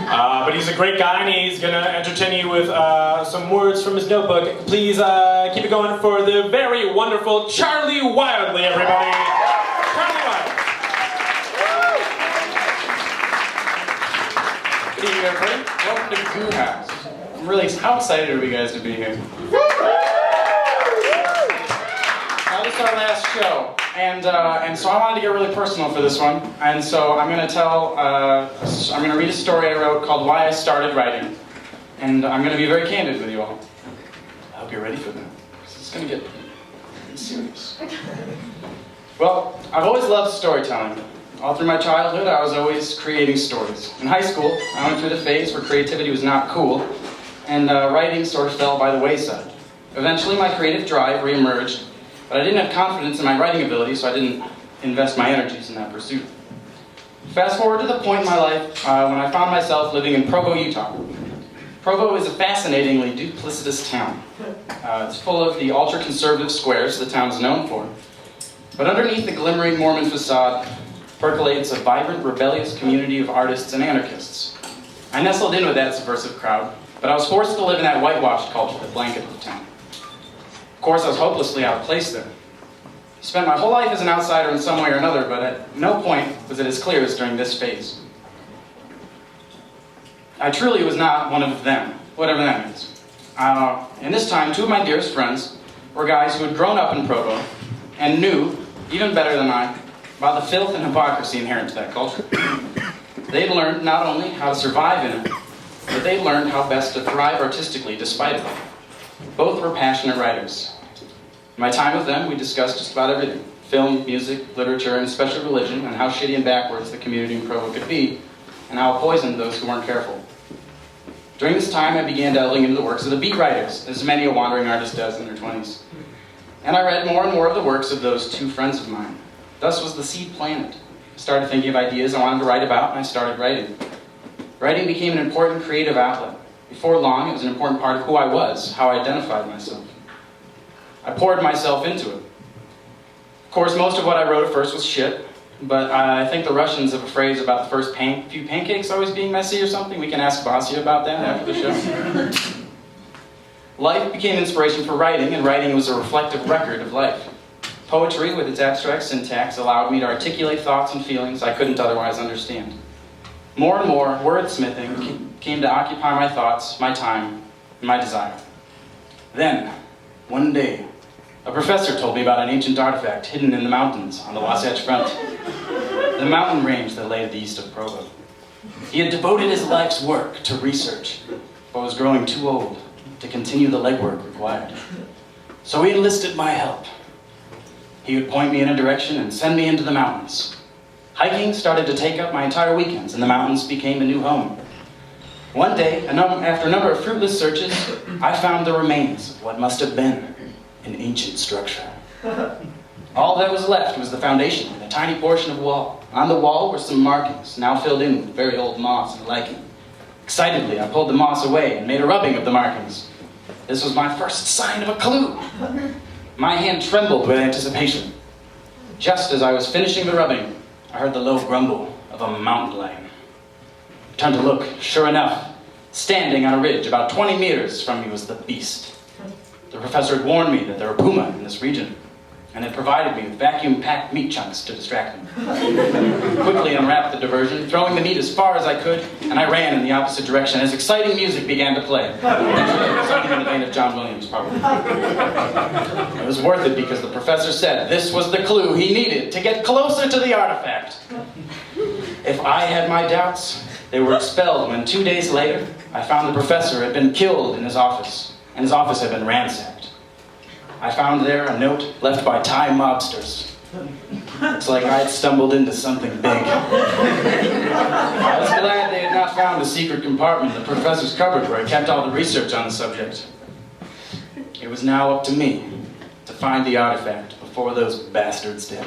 But he's a great guy, and he's going to entertain you with some words from his notebook. Please keep it going for the very wonderful Charlie Wildey, everybody. Charlie Wildey. Good evening, everybody. Welcome to Goo House. I'm really how excited are you guys to be here? Now, this is our last show, and so I wanted to get really personal for this one, and so I'm going to read a story I wrote called Why I Started Writing, and I'm going to be very candid with you all. I hope you're ready for that. This is going to get serious. Well, I've always loved storytelling. All through my childhood, I was always creating stories. In high school, I went through the phase where creativity was not cool, and writing sort of fell by the wayside. Eventually, my creative drive reemerged, but I didn't have confidence in my writing ability, so I didn't invest my energies in that pursuit. Fast forward to the point in my life when I found myself living in Provo, Utah. Provo is a fascinatingly duplicitous town. It's full of the ultra-conservative squares the town is known for. But underneath the glimmering Mormon facade percolates a vibrant, rebellious community of artists and anarchists. I nestled in with that subversive crowd, but I was forced to live in that whitewashed culture that blanketed the town. Of course, I was hopelessly out of place there. I spent my whole life as an outsider in some way or another, but at no point was it as clear as during this phase. I truly was not one of them, whatever that means. In this time, two of my dearest friends were guys who had grown up in Provo and knew, even better than I, about the filth and hypocrisy inherent to that culture. They'd learned not only how to survive in it, but they'd learned how best to thrive artistically despite it. Both were passionate writers. In my time with them, we discussed just about everything. Film, music, literature, and especially religion, and how shitty and backwards the community in Provo could be, and how it poisoned those who weren't careful. During this time, I began delving into the works of the beat writers, as many a wandering artist does in their 20s. And I read more and more of the works of those two friends of mine. Thus was the seed planted. I started thinking of ideas I wanted to write about, and I started writing. Writing became an important creative outlet. Before long, it was an important part of who I was, how I identified myself. I poured myself into it. Of course, most of what I wrote at first was shit, but I think the Russians have a phrase about the first few pancakes always being messy or something. We can ask Vasya about that after the show. Life became inspiration for writing, and writing was a reflective record of life. Poetry, with its abstract syntax, allowed me to articulate thoughts and feelings I couldn't otherwise understand. More and more, wordsmithing came to occupy my thoughts, my time, and my desire. Then, one day, a professor told me about an ancient artifact hidden in the mountains on the Wasatch Front, the mountain range that lay to the east of Provo. He had devoted his life's work to research, but was growing too old to continue the legwork required. So he enlisted my help. He would point me in a direction and send me into the mountains. Hiking started to take up my entire weekends, and the mountains became a new home. One day, after a number of fruitless searches, I found the remains of what must have been an ancient structure. All that was left was the foundation and a tiny portion of wall. On the wall were some markings, now filled in with very old moss and lichen. Excitedly, I pulled the moss away and made a rubbing of the markings. This was my first sign of a clue. My hand trembled with anticipation. Just as I was finishing the rubbing, I heard the low grumble of a mountain lion. I turned to look. Sure enough, standing on a ridge about 20 meters from me was the beast. The professor had warned me that there were puma in this region, and had provided me with vacuum-packed meat chunks to distract me. Quickly unwrapped the diversion, throwing the meat as far as I could, and I ran in the opposite direction as exciting music began to play. Something in the vein of John Williams, probably. It was worth it because the professor said this was the clue he needed to get closer to the artifact. If I had my doubts, they were expelled when 2 days later, I found the professor had been killed in his office, and his office had been ransacked. I found there a note left by Thai mobsters. It's like I had stumbled into something big. I was glad they had not found a secret compartment in the professor's cupboard where I kept all the research on the subject. It was now up to me to find the artifact before those bastards did.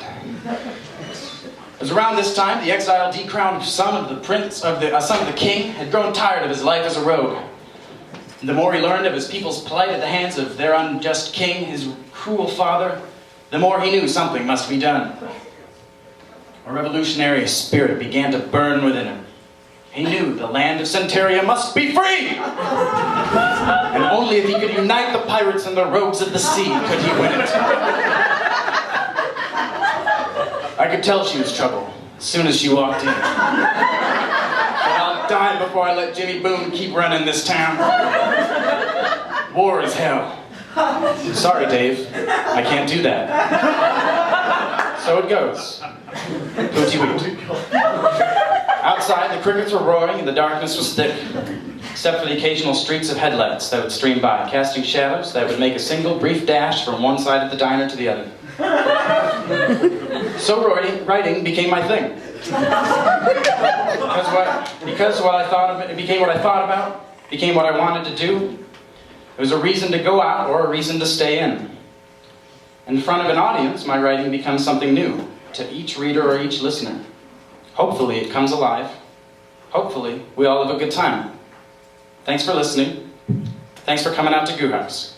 It was around this time the exiled, decrowned son of the king had grown tired of his life as a rogue. The more he learned of his people's plight at the hands of their unjust king, his cruel father, the more he knew something must be done. A revolutionary spirit began to burn within him. He knew the land of Centauria must be free! And only if he could unite the pirates and the rogues of the sea could he win it. I could tell she was trouble as soon as she walked in. But I'll die before I let Jimmy Boone keep running this town. War is hell. Sorry, Dave. I can't do that. So it goes. Hooty hoot. Outside, the crickets were roaring and the darkness was thick, except for the occasional streaks of headlights that would stream by, casting shadows that would make a single brief dash from one side of the diner to the other. So writing became my thing. Because what I thought of it became what I thought about, became what I wanted to do. It was a reason to go out or a reason to stay in. In front of an audience, my writing becomes something new to each reader or each listener. Hopefully it comes alive. Hopefully we all have a good time. Thanks for listening. Thanks for coming out to Goo House.